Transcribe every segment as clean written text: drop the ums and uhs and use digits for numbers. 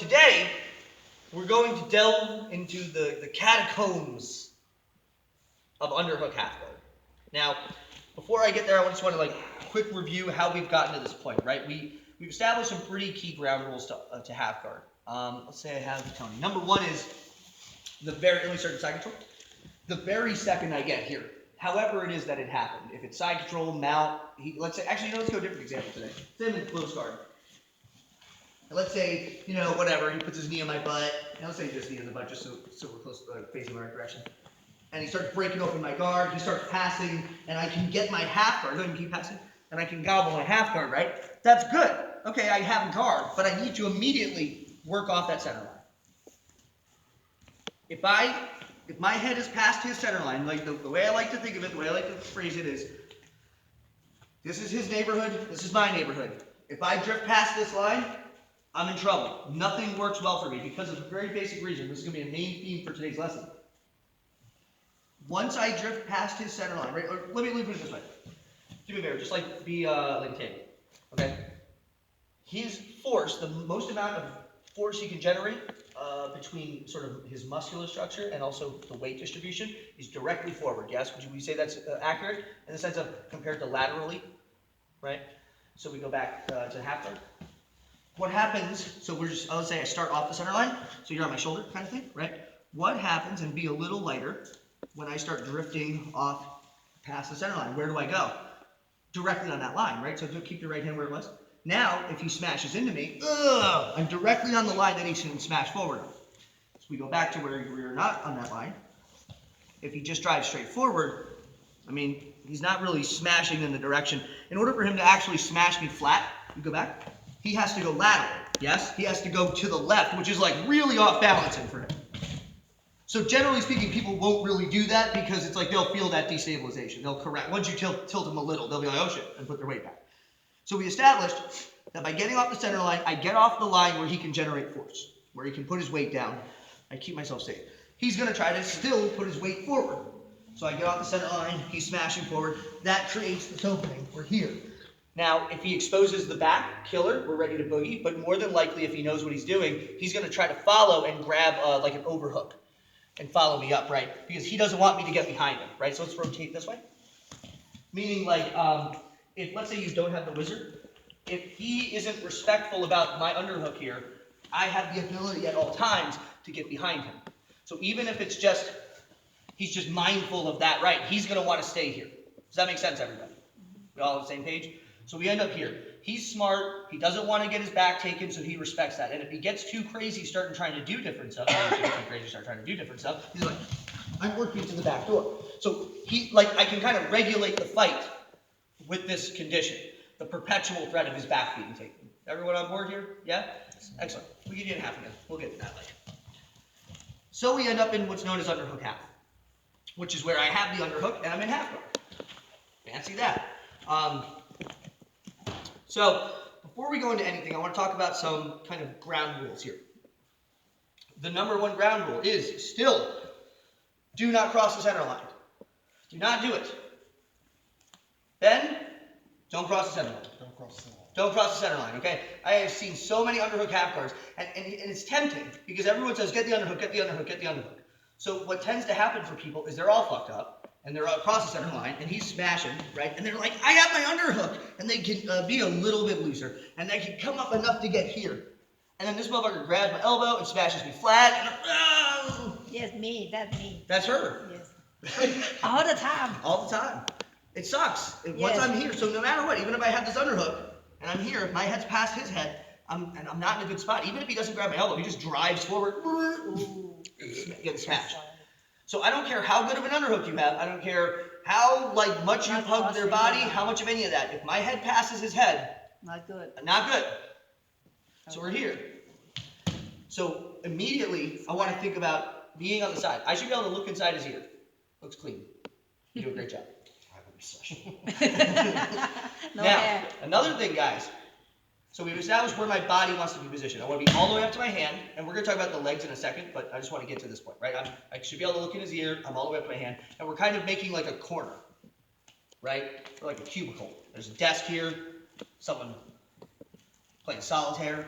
today, we're going to delve into the catacombs of underhook half guard. Now, before I get there, I just want to quick review how we've gotten to this point, right? We've established some pretty key ground rules to half guard. Let's say I have Tony. Number one is let me start with side control. The very second I get here, however it is that it happened, if it's side control, mount, let's say, actually, let's go a different example today. Say I'm in close guard. And let's say, whatever, he puts his knee on my butt, and let's say just knee on the butt, just so we're close, facing the right direction. And he starts breaking open my guard, he starts passing, and I can get my half guard, I don't even keep passing, and I can gobble my half guard, right? That's good. Okay, I have a guard, but I need to immediately work off that center line. If my head is past his center line, like the way I like to think of it, the way I like to phrase it is, this is his neighborhood, this is my neighborhood. If I drift past this line, I'm in trouble. Nothing works well for me because of a very basic reason. This is going to be a main theme for today's lesson. Once I drift past his center line, right? Or let me put it this way. Do me a favor, just be like a table, okay? His force, the most amount of force he can generate between sort of his muscular structure and also the weight distribution is directly forward. Yes, would we say that's accurate in the sense of compared to laterally, right? So we go back to half guard. What happens? So let's say I start off the center line, so you're on my shoulder, kind of thing, right? What happens, and be a little lighter, when I start drifting off past the center line? Where do I go? Directly on that line, right? So keep your right hand where it was. Now, if he smashes into me, I'm directly on the line that he shouldn't smash forward on. So we go back to where we're not on that line. If he just drives straight forward, he's not really smashing in the direction. In order for him to actually smash me flat, you go back, he has to go lateral, yes? He has to go to the left, which is really off balancing for him. So generally speaking, people won't really do that because it's they'll feel that destabilization. They'll correct. Once you tilt them a little, they'll be like, oh shit, and put their weight back. So we established that by getting off the center line, I get off the line where he can generate force, where he can put his weight down. I keep myself safe. He's going to try to still put his weight forward. So I get off the center line, he's smashing forward. That creates this opening. We're here. Now, if he exposes the back, killer, we're ready to boogie. But more than likely, if he knows what he's doing, he's going to try to follow and grab like an overhook and follow me up, right? Because he doesn't want me to get behind him, right? So let's rotate this way. Meaning if let's say you don't have the wizard, if he isn't respectful about my underhook here, I have the ability at all times to get behind him. So even if it's he's just mindful of that, right? He's going to want to stay here. Does that make sense, everybody? We all on the same page? So we end up here. He's smart. He doesn't want to get his back taken, so he respects that. And if he gets too crazy trying to do different stuff, he's like, I'm working to the back door. So I can kind of regulate the fight with this condition, the perpetual threat of his back being taken. Everyone on board here? Yeah? Excellent. We can get half again. We'll get to that later. So we end up in what's known as underhook half, which is where I have the underhook and I'm in half guard. Fancy that. So before we go into anything, I want to talk about some kind of ground rules here. The number one ground rule is still do not cross the center line. Do not do it. Ben, don't cross the center line. Don't cross the center line. Don't cross the center line, okay? I have seen so many underhook half guards, and it's tempting because everyone says, get the underhook, get the underhook, get the underhook. So what tends to happen for people is they're all fucked up, and they're across the center line, and he's smashing, right? And they're like, I have my underhook, and they can be a little bit looser, and they can come up enough to get here. And then this motherfucker grabs my elbow and smashes me flat, and oh! Yes, me, that's me. That's her. Yes. All the time. All the time. It sucks. Yes. Once I'm here, so no matter what, even if I have this underhook, and I'm here, if my head's past his head, I'm not in a good spot. Even if he doesn't grab my elbow, he just drives forward, gets smashed. So I don't care how good of an underhook you have. I don't care how much you hug their body, how much of any of that. If my head passes his head, not good. Not good. So we're here. So immediately, I want to think about being on the side. I should be able to look inside his ear. Looks clean. You do a great job. I have an obsession. No now, hair. another thing, guys. So we've established where my body wants to be positioned. I want to be all the way up to my hand, and we're going to talk about the legs in a second, but I just want to get to this point, right? I should be able to look in his ear. I'm all the way up to my hand, and we're kind of making like a corner, right? Or like a cubicle. There's a desk here, someone playing solitaire.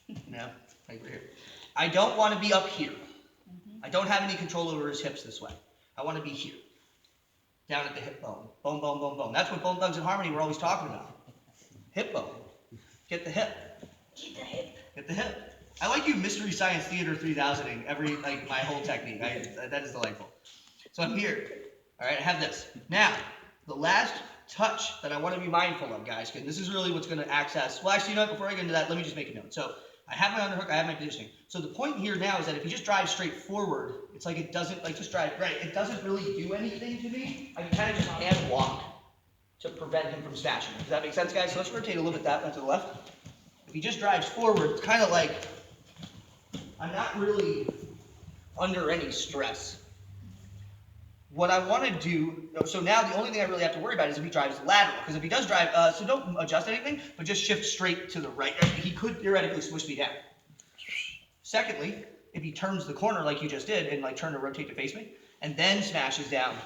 No, right here. I don't want to be up here. Mhm. I don't have any control over his hips this way. I want to be here. Down at the hip bone. Bone, bone, bone, bone. That's what Bone Thugs and Harmony we're always talking about. Hip bone. Get the hip. Get the hip. Get the hip. I like you Mystery Science Theater 3000ing every, like, my whole technique. That is delightful. So I'm here. All right, I have this. Now, the last touch that I want to be mindful of, guys, because this is really what's going to access. Well, actually, you know what? Before I get into that, let me just make a note. So I have my underhook, I have my positioning. So the point here now is that if he just drives straight forward, it's like it doesn't, like just drive right. It doesn't really do anything to me. I can kind of just hand walk to prevent him from smashing. Does that make sense, guys? So let's rotate a little bit that to the left. If he just drives forward, it's kind of like I'm not really under any stress. What I want to do, so now the only thing I really have to worry about is if he drives lateral. Because if he does drive, so don't adjust anything, but just shift straight to the right. He could theoretically smush me down. Secondly, if he turns the corner like you just did and like turn to rotate to face me, and then smashes down,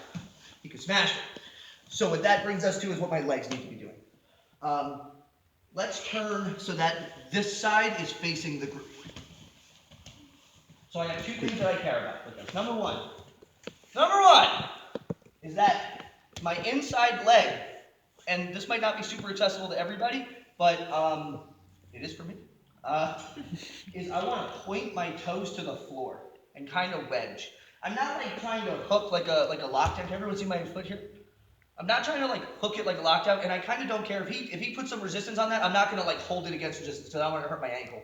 he could smash it. So what that brings us to is what my legs need to be doing. Let's turn so that this side is facing the group. So I have two things that I care about with this. Number one is that my inside leg, and this might not be super accessible to everybody, but it is for me, is I want to point my toes to the floor and kind of wedge. I'm not like trying to hook like a lockdown. Can everyone see my foot here? I'm not trying to like hook it like a lockdown, and I kind of don't care if he puts some resistance on that. I'm not gonna like hold it against resistance because I don't want to hurt my ankle.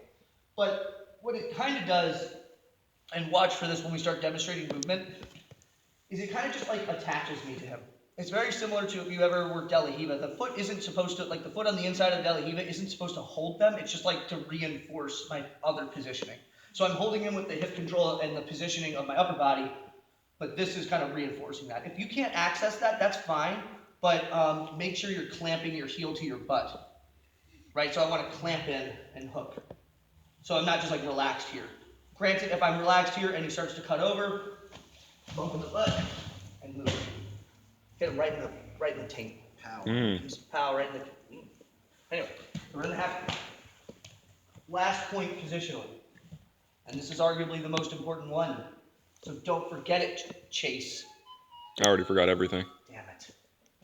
But what it kind of does, and watch for this when we start demonstrating movement, is it kind of just like attaches me to him. It's very similar to if you ever worked De La Hiva. The foot isn't supposed to, like the foot on the inside of De La Hiva isn't supposed to hold them. It's just like to reinforce my other positioning. So I'm holding him with the hip control and the positioning of my upper body, but this is kind of reinforcing that. If you can't access that, that's fine, but make sure you're clamping your heel to your butt, right? So I want to clamp in and hook. So I'm not just like relaxed here. Granted, if I'm relaxed here and he starts to cut over, bump in the butt and move. Hit him right in the taint. Pow. Pow right in the. Anyway, we're in the half. Last point positionally, and this is arguably the most important one. So don't forget it, Chase. I already forgot everything. Damn it!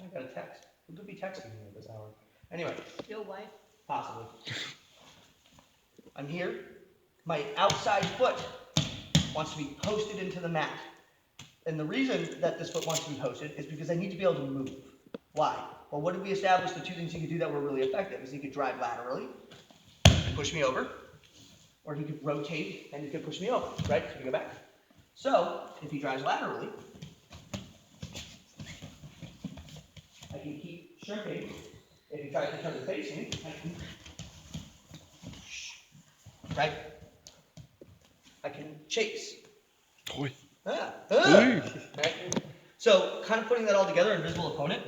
I got a text. Who could be texting me at this hour? Anyway. Your wife. Possibly. I'm here. My outside foot wants to be posted into the mat. And the reason that this foot wants to be posted is because I need to be able to move. Why? Well, what did we establish? The two things he could do that were really effective is he could drive laterally and push me over, or he could rotate and he could push me over, right? So we go back. So if he drives laterally, I can keep shrinking. If he tries to turn to face me, I can, right? I can chase. Toy. Right? So, kind of putting that all together, invisible opponent.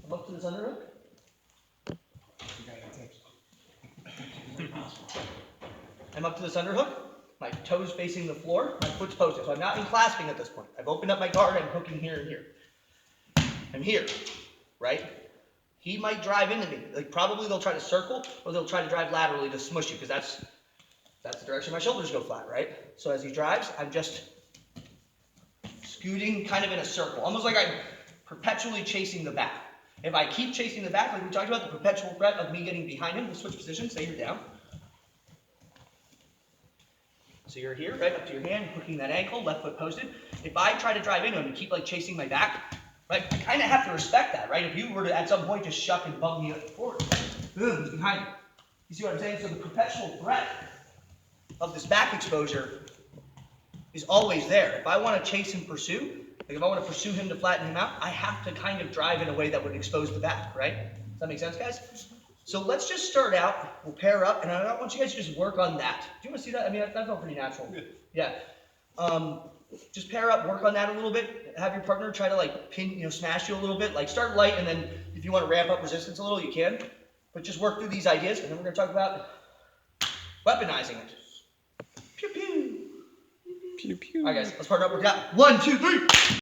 I'm up to this underhook. I'm up to this underhook. My toes facing the floor. My foot's posted. So I'm not clasping at this point. I've opened up my guard. I'm hooking here and here. I'm here, right? He might drive into me. Like probably they'll try to circle or they'll try to drive laterally to smush you because that's the direction my shoulders go flat, right? So as he drives, I'm just scooting kind of in a circle, almost like I'm perpetually chasing the back. If I keep chasing the back, like we talked about, the perpetual threat of me getting behind him, we'll switch positions, say you're down. So you're here, right up to your hand, hooking that ankle, left foot posted. If I try to drive into him and keep like chasing my back, right, I kind of have to respect that, right? If you were to at some point just shuck and bump me forward, boom, he's behind me. You see what I'm saying? So the perpetual threat of this back exposure is always there. If I want to chase and pursue, like if I want to pursue him to flatten him out, I have to kind of drive in a way that would expose the back, right? Does that make sense, guys? So let's just start out, we'll pair up, and I want you guys to just work on that. Do you want to see that? I mean, that felt pretty natural. Yeah. Just pair up, work on that a little bit, have your partner try to like pin, smash you a little bit, like start light, and then if you want to ramp up resistance a little, you can. But just work through these ideas, and then we're going to talk about weaponizing it. Pew, pew. Pew, pew. All right, guys, let's partner up, work it out. 1, 2, 3.